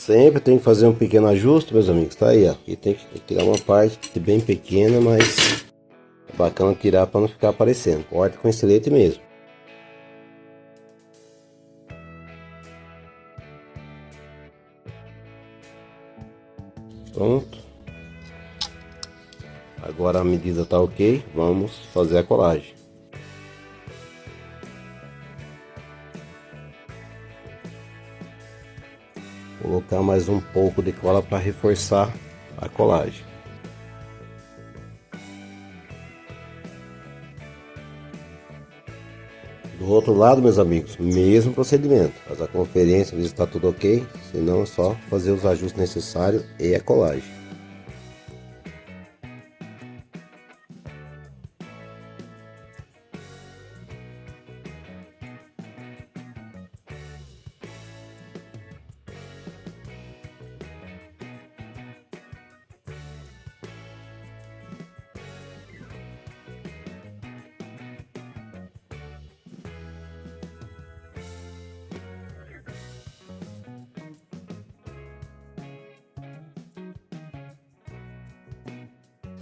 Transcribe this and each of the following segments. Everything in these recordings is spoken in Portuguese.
Sempre tem que fazer um pequeno ajuste, meus amigos. Tá aí, ó. E tem que tirar uma parte bem pequena, mas é bacana tirar para não ficar aparecendo. Corta com estilete mesmo. Pronto. Agora a medida tá ok. Vamos fazer a colagem. Colocar mais um pouco de cola para reforçar a colagem. Do outro lado, meus amigos, mesmo procedimento. Faz a conferência, ver se está tudo ok. Se não, é só fazer os ajustes necessários e a colagem.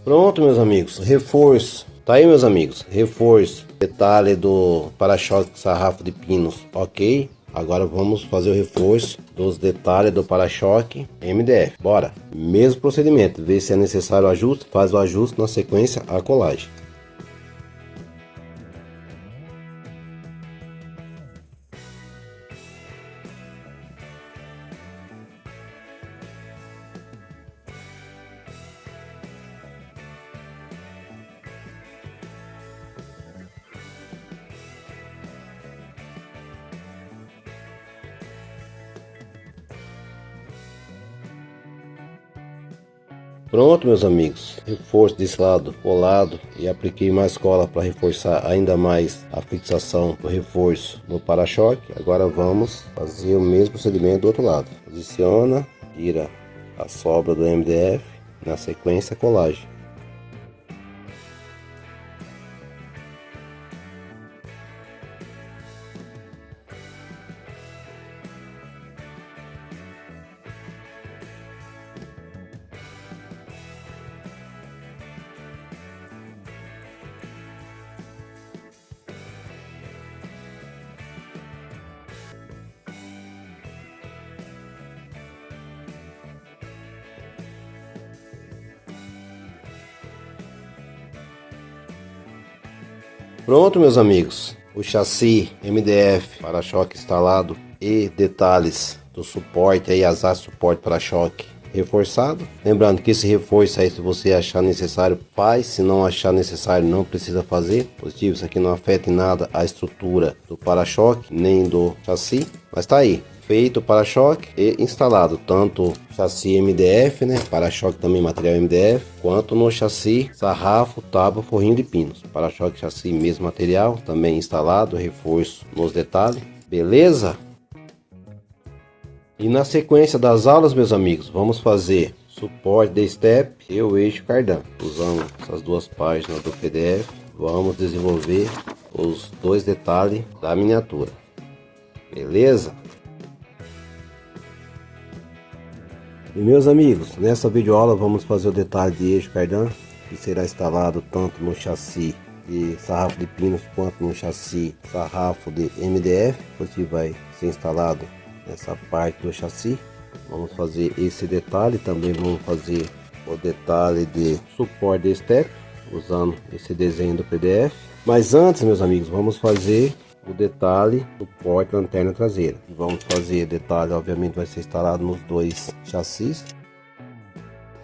Pronto, meus amigos, reforço. Tá aí, meus amigos, reforço. Detalhe do para-choque sarrafo de pinos, ok? Agora vamos fazer o reforço dos detalhes do para-choque MDF. Bora! Mesmo procedimento, ver se é necessário o ajuste, faz o ajuste, na sequência a colagem. Pronto, meus amigos, reforço desse lado colado e apliquei mais cola para reforçar ainda mais a fixação do reforço no para-choque. Agora vamos fazer o mesmo procedimento do outro lado. Posiciona, tira a sobra do MDF, na sequência colagem. Pronto, meus amigos, o chassi MDF para-choque instalado e detalhes do suporte aí, as hastes de suporte para-choque reforçado. Lembrando que esse reforço aí, se você achar necessário, faz. Se não achar necessário, não precisa fazer. Positivo, isso aqui não afeta em nada a estrutura do para-choque nem do chassi, mas tá aí. Feito o para-choque e instalado tanto chassi MDF, né, para-choque também material MDF, quanto no chassi sarrafo, tábua, forrinho de pinos. Para-choque chassi mesmo material, também instalado, reforço nos detalhes, beleza? E na sequência das aulas, meus amigos, vamos fazer suporte de step e o eixo cardan. Usando essas duas páginas do PDF, vamos desenvolver os dois detalhes da miniatura, beleza? E meus amigos, nessa videoaula vamos fazer o detalhe de eixo cardan, que será instalado tanto no chassi de sarrafo de pinos quanto no chassi sarrafo de MDF. Você vai ser instalado nessa parte do chassi. Vamos fazer esse detalhe, também vamos fazer o detalhe de suporte de step, usando esse desenho do PDF. Mas antes, meus amigos, vamos fazer o detalhe do suporte lanterna traseira. Vamos fazer detalhe, obviamente vai ser instalado nos dois chassis.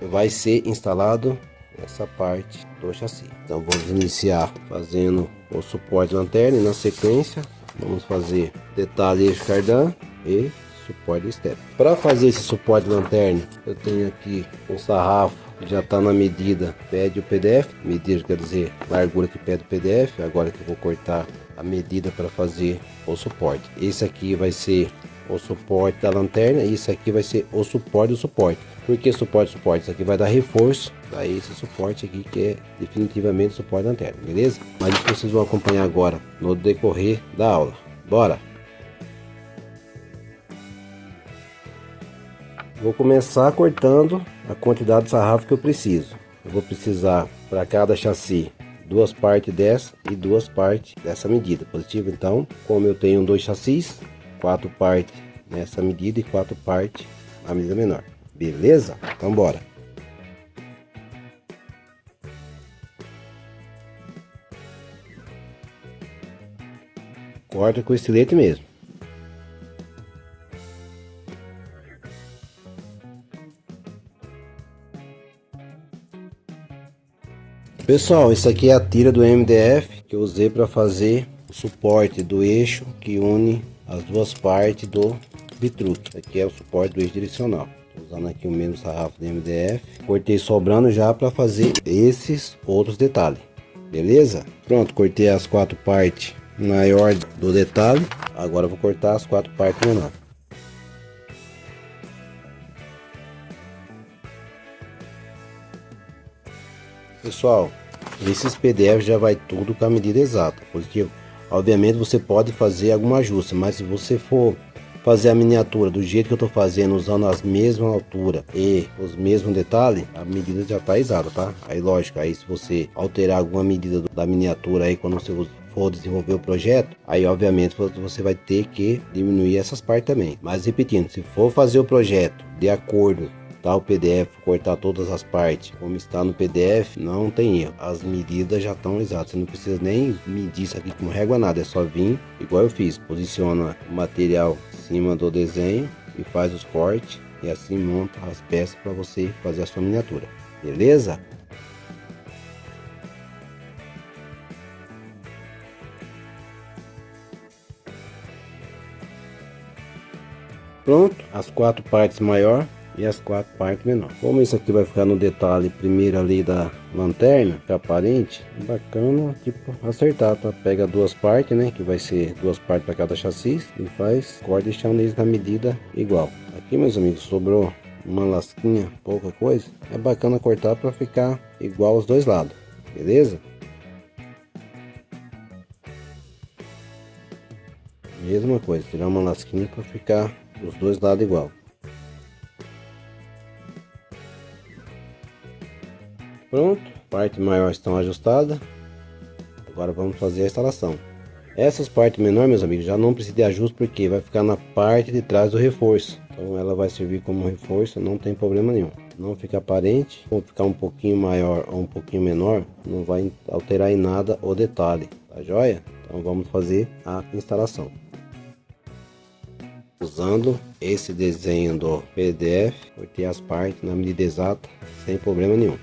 Vai ser instalado essa parte do chassi. Então vamos iniciar fazendo o suporte lanterna e na sequência vamos fazer detalhe eixo cardan e suporte de step. Para fazer esse suporte lanterna, eu tenho aqui um sarrafo que já está na medida pede o PDF, medida quer dizer largura que pede o PDF. Agora que eu vou cortar a medida para fazer o suporte. Esse aqui vai ser o suporte da lanterna e isso aqui vai ser o suporte do suporte. Por que suporte? Isso aqui vai dar reforço a esse suporte aqui, que é definitivamente o suporte da lanterna, beleza? Mas isso vocês vão acompanhar agora no decorrer da aula. Bora! Vou começar cortando a quantidade de sarrafo que eu preciso. Eu vou precisar para cada chassi 2 partes dessa e 2 partes dessa medida, positivo. Então, como eu tenho 2 chassis, 4 partes nessa medida e 4 partes na medida menor. Beleza? Então bora. Corta com estilete mesmo. Pessoal, isso aqui é a tira do MDF que eu usei para fazer o suporte do eixo que une as duas partes do bitruta. Aqui é o suporte do eixo direcional. Tô usando aqui o mesmo sarrafo do MDF. Cortei sobrando já para fazer esses outros detalhes. Beleza? Pronto, cortei as 4 partes maior do detalhe. Agora eu vou cortar as 4 partes menores. Pessoal, esses PDF já vai tudo com a medida exata, porque obviamente você pode fazer algum ajuste, mas se você for fazer a miniatura do jeito que eu estou fazendo, usando as mesmas alturas e os mesmos detalhes, a medida já está exata, tá? Aí lógico, aí se você alterar alguma medida da miniatura aí quando você for desenvolver o projeto, aí obviamente você vai ter que diminuir essas partes também. Mas repetindo, se for fazer o projeto de acordo tá o PDF, cortar todas as partes como está no PDF, não tem erro, as medidas já estão exatas, você não precisa nem medir isso aqui com régua, nada, é só vir igual eu fiz, posiciona o material em cima do desenho e faz os cortes e assim monta as peças para você fazer a sua miniatura, beleza? Pronto, as 4 partes maior e as 4 partes menor. Como isso aqui vai ficar no detalhe primeiro ali da lanterna, que é aparente, é bacana, tipo, acertar, tá? Pega 2 partes, né, que vai ser 2 partes para cada chassi e faz corte deixando eles na medida igual. Aqui, meus amigos, sobrou uma lasquinha, pouca coisa, é bacana cortar para ficar igual aos dois lados, beleza? Mesma coisa, tirar uma lasquinha para ficar os dois lados igual. Pronto, parte maior estão ajustadas. Agora vamos fazer a instalação. Essas partes menores, meus amigos, já não precisa de ajuste porque vai ficar na parte de trás do reforço. Então ela vai servir como reforço, não tem problema nenhum. Não fica aparente, vou ficar um pouquinho maior ou um pouquinho menor, não vai alterar em nada o detalhe, tá joia? Então vamos fazer a instalação. Usando esse desenho do PDF, cortei as partes na medida exata, sem problema nenhum.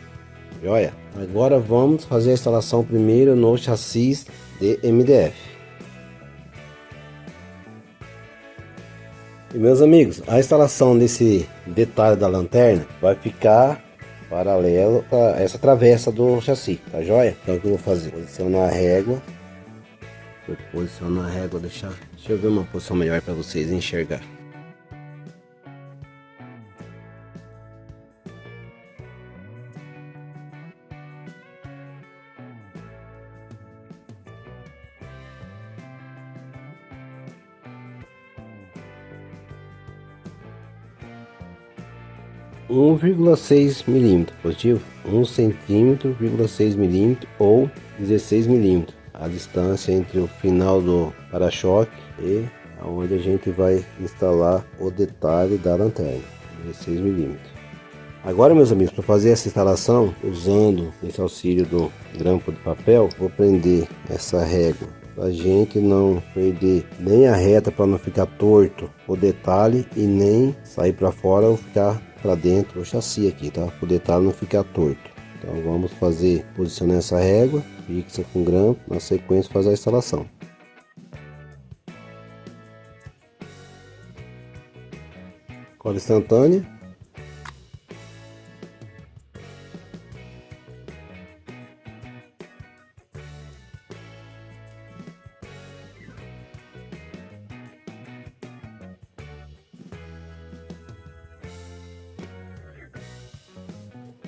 Joia? Agora vamos fazer a instalação primeiro no chassi de MDF. E meus amigos, a instalação desse detalhe da lanterna vai ficar paralelo a essa travessa do chassi, tá joia? Então o que eu vou fazer? Posicionar a régua. Vou posicionar a régua, deixa eu ver uma posição melhor para vocês enxergar. Um 1,6 milímetro positivo, 1 centímetro, 6 milímetros ou 16 milímetros. A distância entre o final do para-choque e aonde a gente vai instalar o detalhe da lanterna, 16 milímetros. Agora, meus amigos, para fazer essa instalação, usando esse auxílio do grampo de papel, vou prender essa régua a gente não perder nem a reta para não ficar torto o detalhe e nem sair para fora ou ficar para dentro o chassi aqui, tá? O detalhe não ficar torto. Então vamos fazer, posicionar essa régua, fixa com grampo, na sequência fazer a instalação. Cola instantânea.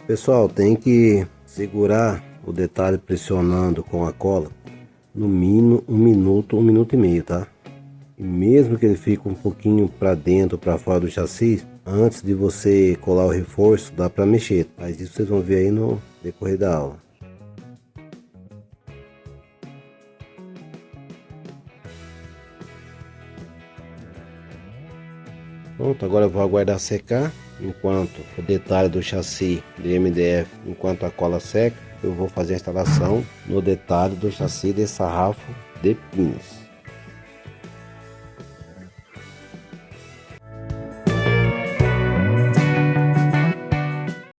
Pessoal, tem que segurar o detalhe pressionando com a cola no mínimo 1 minuto, 1 minuto e meio, tá? E mesmo que ele fique um pouquinho para dentro, para fora do chassi, Antes de você colar o reforço, dá para mexer, mas isso vocês vão ver aí no decorrer da aula. Pronto, agora eu vou aguardar secar, enquanto o detalhe do chassi de MDF, enquanto a cola seca, eu vou fazer a instalação no detalhe do chassi de sarrafo de pinos.